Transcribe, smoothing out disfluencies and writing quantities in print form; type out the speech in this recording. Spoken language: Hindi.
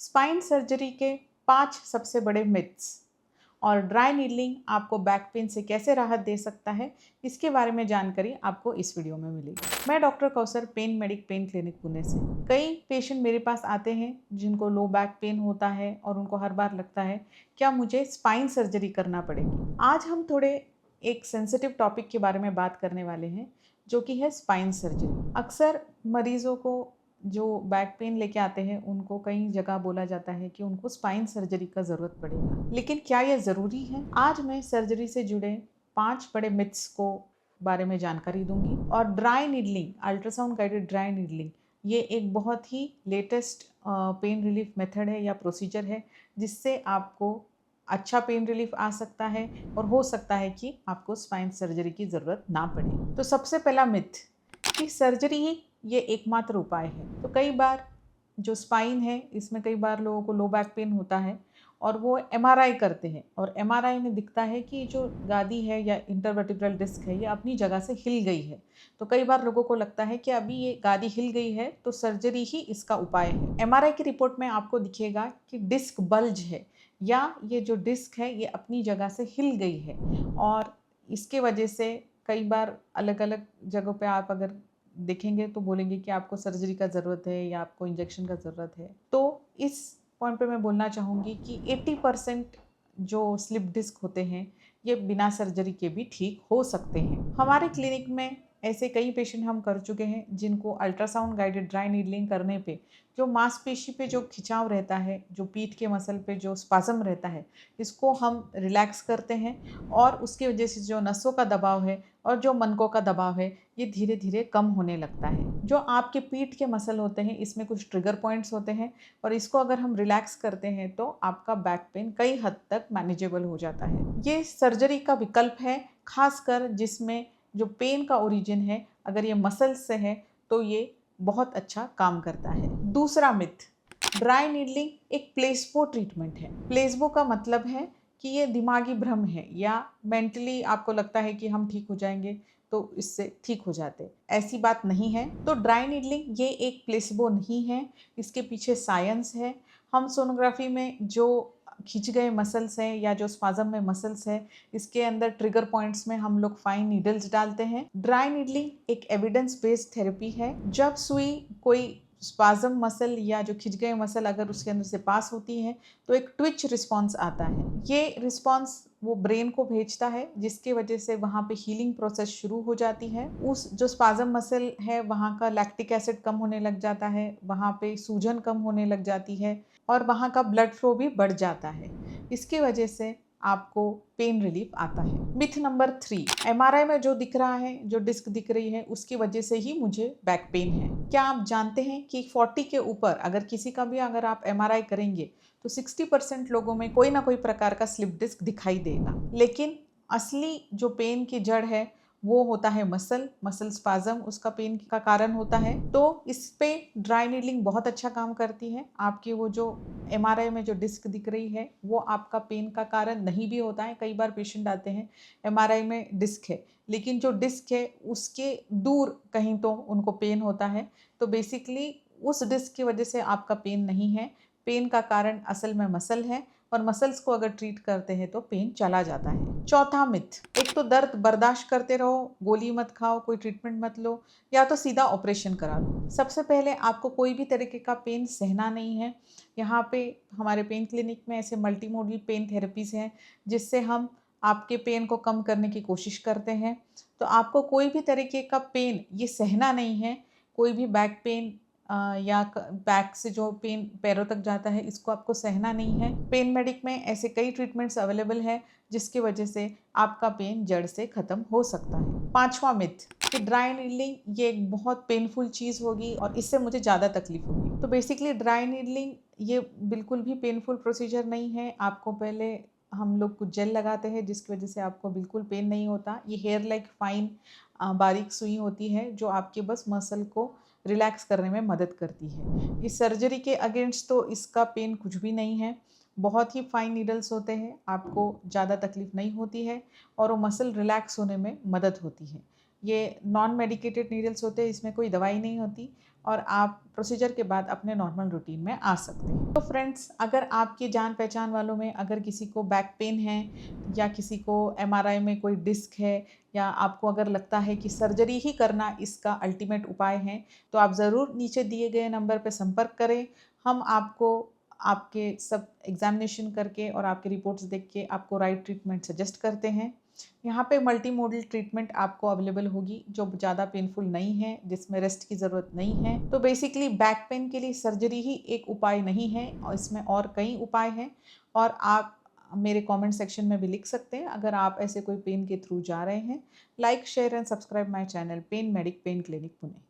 स्पाइन सर्जरी के 5 सबसे बड़े मिथ्स और ड्राई नीडलिंग आपको बैक पेन से कैसे राहत दे सकता है, इसके बारे में जानकारी आपको इस वीडियो में मिलेगी। मैं doctor Kausar, pain medic pain clinic Pune से। कई पेशेंट मेरे पास आते हैं जिनको लो बैक पेन होता है और उनको हर बार लगता है क्या मुझे स्पाइन सर्जरी करना पड़ेगी। आज हम थोड़े एक सेंसिटिव टॉपिक के बारे में बात करने वाले हैं, जो कि है स्पाइन सर्जरी। अक्सर मरीजों को जो बैक पेन लेके आते हैं उनको कई जगह बोला जाता है कि उनको स्पाइन सर्जरी का ज़रूरत पड़ेगा, लेकिन क्या यह ज़रूरी है? आज मैं सर्जरी से जुड़े 5 बड़े मिथ्स को बारे में जानकारी दूंगी। और dry needling, ultrasound guided dry needling, ये एक बहुत ही लेटेस्ट पेन रिलीफ मेथड है या प्रोसीजर है, जिससे आपको अच्छा पेन रिलीफ आ सकता है और हो सकता है कि आपको स्पाइन सर्जरी की ज़रूरत ना पड़े। तो सबसे पहला मिथ कि सर्जरी ही ये एकमात्र उपाय है। तो कई बार जो स्पाइन है, इसमें कई बार लोगों को लो बैक पेन होता है और वो एमआरआई करते हैं और एमआरआई में दिखता है कि जो गादी है या इंटरवर्टिब्रल डिस्क है, ये अपनी जगह से हिल गई है। तो कई बार लोगों को लगता है कि अभी ये गादी हिल गई है तो सर्जरी ही इसका उपाय है। एमआरआई की रिपोर्ट में आपको दिखेगा कि डिस्क बल्ज है या ये जो डिस्क है ये अपनी जगह से हिल गई है, और इसके वजह से कई बार अलग अलग जगहों पे आप अगर देखेंगे तो बोलेंगे कि आपको सर्जरी का ज़रूरत है या आपको इंजेक्शन का ज़रूरत है। तो इस पॉइंट पे मैं बोलना चाहूँगी कि 80% जो स्लिप डिस्क होते हैं ये बिना सर्जरी के भी ठीक हो सकते हैं। हमारे क्लिनिक में ऐसे कई पेशेंट हम कर चुके हैं जिनको अल्ट्रासाउंड गाइडेड ड्राई नीडलिंग करने पे जो मांसपेशी पे जो खिंचाव रहता है, जो पीठ के मसल पे जो स्पाज्म रहता है, इसको हम रिलैक्स करते हैं और उसकी वजह से जो नसों का दबाव है और जो मनकों का दबाव है ये धीरे धीरे कम होने लगता है। जो आपके पीठ के मसल होते हैं इसमें कुछ ट्रिगर पॉइंट्स होते हैं और इसको अगर हम रिलैक्स करते हैं तो आपका बैक पेन कई हद तक मैनेजेबल हो जाता है। ये सर्जरी का विकल्प है, खासकर जिसमें जो पेन का ओरिजिन है अगर ये मसल्स से है तो ये बहुत अच्छा काम करता है। दूसरा मिथ, ड्राई नीडलिंग एक प्लेसबो ट्रीटमेंट है। प्लेसबो का मतलब है कि ये दिमागी भ्रम है या मेंटली आपको लगता है कि हम ठीक हो जाएंगे तो इससे ठीक हो जाते, ऐसी बात नहीं है। तो ड्राई नीडलिंग ये एक प्लेसबो नहीं है, इसके पीछे साइंस है। हम सोनोग्राफी में जो खींच गए मसल्स हैं या जो स्पाज्म में मसल्स है, इसके अंदर ट्रिगर पॉइंट्स में हम लोग फाइन नीडल्स डालते हैं। ड्राई नीडलिंग एक एविडेंस बेस्ड थेरेपी है। जब सुई कोई स्पाज्म मसल या जो खिंच गए मसल अगर उसके अंदर से पास होती है तो एक ट्विच रिस्पॉन्स आता है। ये रिस्पॉन्स वो ब्रेन को भेजता है, जिसकी वजह से वहाँ पे हीलिंग प्रोसेस शुरू हो जाती है। उस जो स्पाज्म मसल है वहाँ का लैक्टिक एसिड कम होने लग जाता है, वहाँ पे सूजन कम होने लग जाती है और वहाँ का ब्लड फ्लो भी बढ़ जाता है। इसकी वजह से आपको पेन रिलीफ आता है। मिथ नंबर 3, एमआरआई में जो दिख रहा है, जो डिस्क दिख रही है, उसकी वजह से ही मुझे बैक पेन है। क्या आप जानते हैं कि 40 के ऊपर अगर किसी का भी अगर आप एमआरआई करेंगे तो 60% लोगों में कोई ना कोई प्रकार का स्लिप डिस्क दिखाई देगा, लेकिन असली जो पेन की जड़ है वो होता है मसल स्पाज्म, उसका पेन का कारण होता है। तो इस पे ड्राई नीडलिंग बहुत अच्छा काम करती है। आपकी वो जो एमआरआई में जो डिस्क दिख रही है वो आपका पेन का कारण नहीं भी होता है। कई बार पेशेंट आते हैं एमआरआई में डिस्क है, लेकिन जो डिस्क है उसके दूर कहीं तो उनको पेन होता है। तो बेसिकली उस डिस्क की वजह से आपका पेन नहीं है, पेन का कारण असल में मसल है और मसल्स को अगर ट्रीट करते हैं तो पेन चला जाता है। चौथा मिथ, एक तो दर्द बर्दाश्त करते रहो, गोली मत खाओ, कोई ट्रीटमेंट मत लो, या तो सीधा ऑपरेशन करा लो। सबसे पहले आपको कोई भी तरीके का पेन सहना नहीं है। यहाँ पे हमारे पेन क्लिनिक में ऐसे मल्टी मोडल पेन थेरेपीज़ हैं जिससे हम आपके पेन को कम करने की कोशिश करते हैं। तो आपको कोई भी तरीके का पेन ये सहना नहीं है। कोई भी बैक पेन या बैक से जो पेन पैरों तक जाता है, इसको आपको सहना नहीं है। पेन मेडिक में ऐसे कई ट्रीटमेंट्स अवेलेबल है जिसकी वजह से आपका पेन जड़ से ख़त्म हो सकता है। पांचवा मिथ कि ड्राई नीडलिंग ये एक बहुत पेनफुल चीज़ होगी और इससे मुझे ज़्यादा तकलीफ होगी। तो बेसिकली ड्राई नीडलिंग ये बिल्कुल भी पेनफुल प्रोसीजर नहीं है। आपको पहले हम लोग कुछ जेल लगाते हैं जिसकी वजह से आपको बिल्कुल पेन नहीं होता। ये हेयर लाइक फाइन बारीक सुई होती है जो आपके बस मसल को रिलैक्स करने में मदद करती है। इस सर्जरी के अगेंस्ट तो इसका पेन कुछ भी नहीं है। बहुत ही फाइन नीडल्स होते हैं, आपको ज़्यादा तकलीफ नहीं होती है और वो मसल रिलैक्स होने में मदद होती है। ये नॉन मेडिकेटेड नीडल्स होते हैं, इसमें कोई दवाई नहीं होती और आप प्रोसीजर के बाद अपने नॉर्मल रूटीन में आ सकते हैं। तो फ्रेंड्स, अगर आपके जान पहचान वालों में अगर किसी को बैक पेन है या किसी को एमआरआई में कोई डिस्क है या आपको अगर लगता है कि सर्जरी ही करना इसका अल्टीमेट उपाय है, तो आप ज़रूर नीचे दिए गए नंबर पर संपर्क करें। हम आपको आपके सब एग्जामिनेशन करके और आपके रिपोर्ट्स देख के आपको राइट ट्रीटमेंट सजेस्ट करते हैं। यहाँ पे मल्टी मोडल ट्रीटमेंट आपको अवेलेबल होगी जो ज़्यादा पेनफुल नहीं है, जिसमें रेस्ट की ज़रूरत नहीं है। तो बेसिकली बैक पेन के लिए सर्जरी ही एक उपाय नहीं है और इसमें और कई उपाय हैं और आप मेरे कमेंट सेक्शन में भी लिख सकते हैं अगर आप ऐसे कोई पेन के थ्रू जा रहे हैं। Like, share and subscribe my channel pain medic pain clinic Pune.